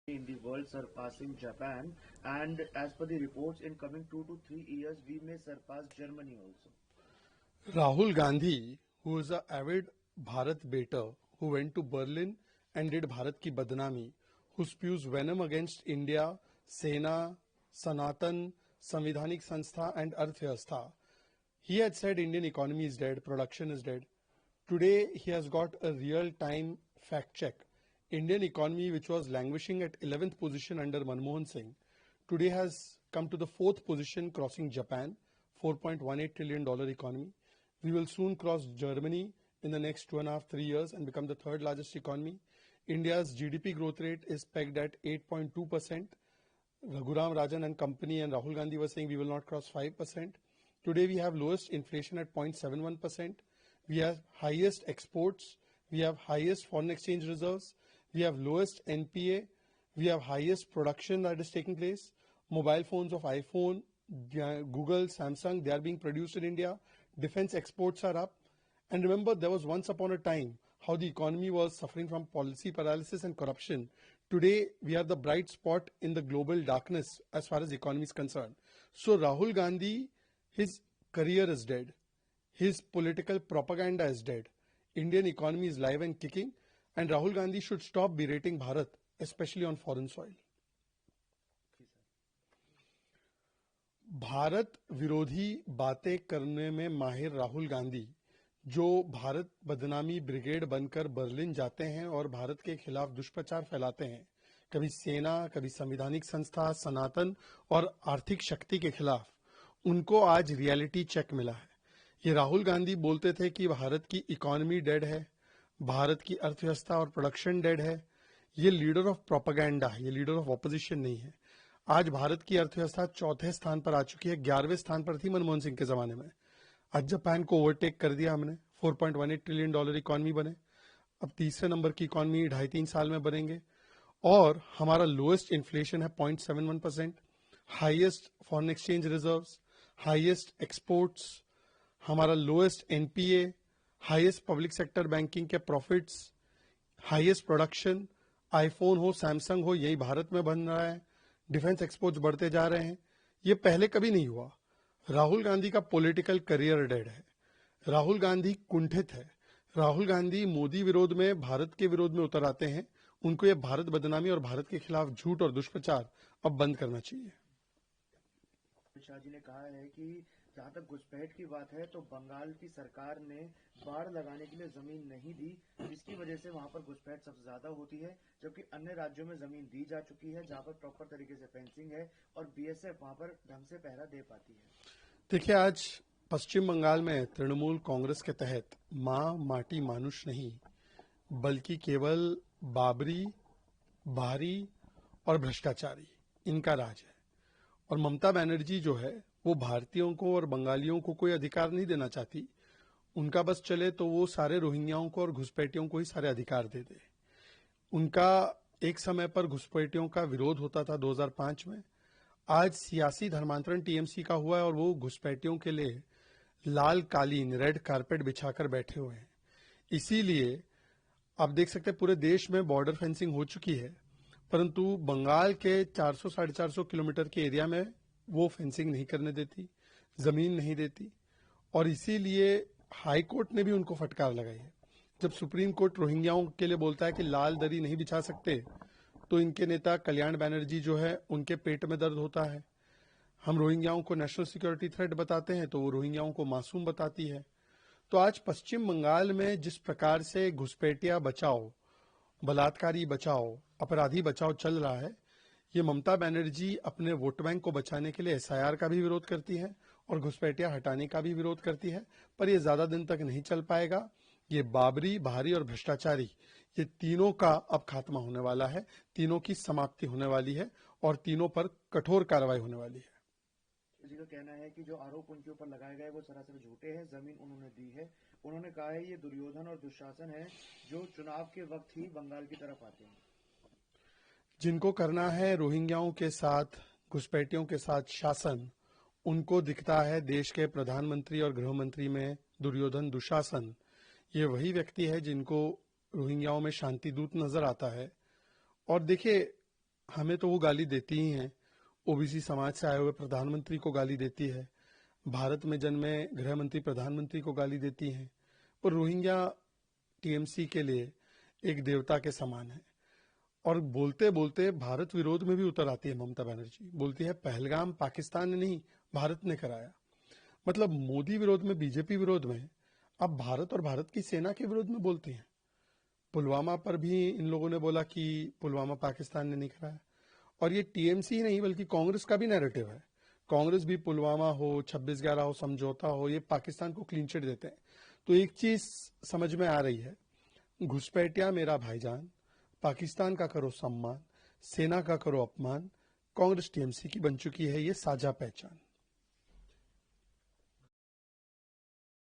in the world surpassing Japan, and as per the reports in coming 2 to 3 years we may surpass Germany also. Rahul Gandhi, who is an avid Bharat baiter, who went to Berlin and did Bharat ki badnami, who spews venom against India, Sena, Sanatan, Samvidhanik Sanstha and Arthvyavastha. He had said Indian economy is dead, production is dead. Today he has got a real-time fact check. Indian economy, which was languishing at 11th position under Manmohan Singh, today has come to the 4th position, crossing Japan, $4.18 trillion economy. We will soon cross Germany in the next 2.5, 3 years and become the third largest economy. India's GDP growth rate is pegged at 8.2%. Raghuram Rajan and company and Rahul Gandhi were saying we will not cross 5%. Today we have lowest inflation at 0.71%. We have highest exports. We have highest foreign exchange reserves. We have lowest NPA. We have highest production that is taking place. Mobile phones of iPhone, Google, Samsung, they are being produced in India. Defense exports are up. And remember, there was once upon a time how the economy was suffering from policy paralysis and corruption. Today, we are the bright spot in the global darkness as far as the economy is concerned. So Rahul Gandhi, his career is dead. His political propaganda is dead. Indian economy is live and kicking, and Rahul Gandhi should stop berating Bharat, especially on foreign soil. Bharat विरोधी बातें करने में माहिर राहुल गांधी, जो भारत बदनामी brigade बनकर Berlin जाते हैं और भारत के खिलाफ दुष्प्रचार फैलाते हैं, कभी सेना, कभी संवैधानिक संस्था, सनातन और आर्थिक शक्ति के खिलाफ, उनको आज रियलिटी चेक मिला है। ये राहुल गांधी बोलते थे कि भारत की इकोनॉमी डेड है, भारत की अर्थव्यवस्था और प्रोडक्शन डेड है। ये लीडर ऑफ प्रोपेगेंडा है, ये लीडर ऑफ ऑपोजिशन नहीं है। आज भारत की अर्थव्यवस्था चौथे स्थान पर आ चुकी है, 11वें स्थान पर थी मनमोहन सिंह के जमाने में। आज जापान को ओवरटेक कर दिया हमने, $4.18 ट्रिलियन इकोनॉमी बने। अब तीसरे नंबर की इकोनॉमी 2.5-3 साल में बनेंगे और हमारा लोएस्ट इन्फ्लेशन है 0.71%, highest foreign exchange reserves, highest exports, हमारा lowest NPA, highest public sector banking के प्रॉफिट्स, हाईएस्ट प्रोडक्शन। आईफोन हो, सैमसंग हो, यही भारत में बन रहा है। डिफेंस एक्सपोर्ट्स बढ़ते जा रहे हैं। ये पहले कभी नहीं हुआ। राहुल गांधी का पॉलिटिकल करियर डेड है। राहुल गांधी कुंठित है। राहुल गांधी मोदी विरोध में, भारत के विरोध में उतर आते हैं। उनको ये भारत बदनामी और भारत के खिलाफ झूठ और दुष्प्रचार अब बंद करना चाहिए। शाह जी ने कहा है कि जहां तक घुसपैठ की बात है तो बंगाल की सरकार ने बाढ़ लगाने के लिए जमीन नहीं दी, जिसकी वजह से वहां पर घुसपैठ सबसे ज्यादा होती है, जबकि अन्य राज्यों में जमीन दी जा चुकी है जहां पर प्रॉपर तरीके से फेंसिंग है और बीएसएफ वहां पर ढंग से पहरा दे पाती है। देखिए, आज पश्चिम बंगाल में तृणमूल कांग्रेस के तहत मां माटी मानुष नहीं, बल्कि केवल बाबरी, भारी और भ्रष्टाचारी इनका राज है। और ममता बनर्जी जो है वो भारतीयों को और बंगालियों को कोई अधिकार नहीं देना चाहती। उनका बस चले तो वो सारे रोहिंग्याओं को और घुसपैठियों को ही सारे अधिकार दे दे। उनका एक समय पर घुसपैठियों का विरोध होता था 2005 में। आज सियासी धर्मांतरण टीएमसी का हुआ है और वो घुसपैठियों के लिए लाल कालीन, रेड कारपेट बिछाकर बैठे हुए हैं। इसीलिए आप देख सकते हैं पूरे देश में बॉर्डर फेंसिंग हो चुकी है, परंतु बंगाल के 400-450 किलोमीटर के एरिया में वो फेंसिंग नहीं करने देती, जमीन नहीं देती। और इसीलिए हाई कोर्ट ने भी उनको फटकार लगाई है। जब सुप्रीम कोर्ट रोहिंग्याओं के लिए बोलता है कि लाल दरी नहीं बिछा सकते, तो इनके नेता कल्याण बनर्जी जो है उनके पेट में दर्द होता है। हम रोहिंग्याओं को नेशनल सिक्योरिटी थ्रेट बताते हैं तो वो रोहिंग्याओं को मासूम बताती है। तो आज पश्चिम बंगाल में जिस प्रकार से घुसपैठिया बचाओ, बलात्कारी बचाओ, अपराधी बचाओ चल रहा है, ये ममता बनर्जी अपने वोट बैंक को बचाने के लिए एसआईआर का भी विरोध करती है और घुसपैठिया हटाने का भी विरोध करती है, पर ये ज्यादा दिन तक नहीं चल पाएगा। ये बाबरी, भारी और भ्रष्टाचारी, ये तीनों का अब खात्मा होने वाला है, तीनों की समाप्ति होने वाली है और तीनों पर कठोर कार्रवाई होने वाली है। जी का कहना है कि जो आरोप उनके ऊपर लगाए गए वो सरासर झूठे हैं, जमीन उन्होंने दी है। उन्होंने कहा है ये दुर्योधन और दुशासन है जो चुनाव के वक्त ही बंगाल की तरफ आते हैं। जिनको करना है रोहिंग्याओं के साथ, घुसपैठियों के साथ शासन, उनको दिखता है देश के प्रधानमंत्री और गृह मंत्री में दुर्योधन, दुशासन। ये वही व्यक्ति है जिनको रोहिंग्याओं में शांति दूत नजर आता है। और देखिए, हमें तो वो गाली देती ही हैं, ओबीसी समाज से आए हुए प्रधानमंत्री को गाली देती है, भारत में जन्मे गृह मंत्री प्रधानमंत्री को गाली देती हैं। और रोहिंग्या टीएमसी के लिए एक देवता के समान है। और बोलते बोलते भारत विरोध में भी उतर आती है ममता बनर्जी, बोलती है पहलगाम पाकिस्तान ने नहीं भारत ने कराया। मतलब मोदी विरोध में, बीजेपी विरोध में, अब भारत और भारत की सेना के विरोध में बोलती हैं। पुलवामा पर भी इन लोगों ने बोला कि पुलवामा पाकिस्तान ने नहीं कराया। और ये टीएमसी ही नहीं बल्कि कांग्रेस का भी नैरेटिव है। कांग्रेस भी पुलवामा हो, 26/11 हो, समझौता हो, ये पाकिस्तान को क्लीन चिट देते हैं। तो एक चीज समझ में आ रही है, घुसपैठिया मेरा भाईजान, पाकिस्तान का करो सम्मान, सेना का करो अपमान, कांग्रेस टीएमसी की बन चुकी है ये साझा पहचान।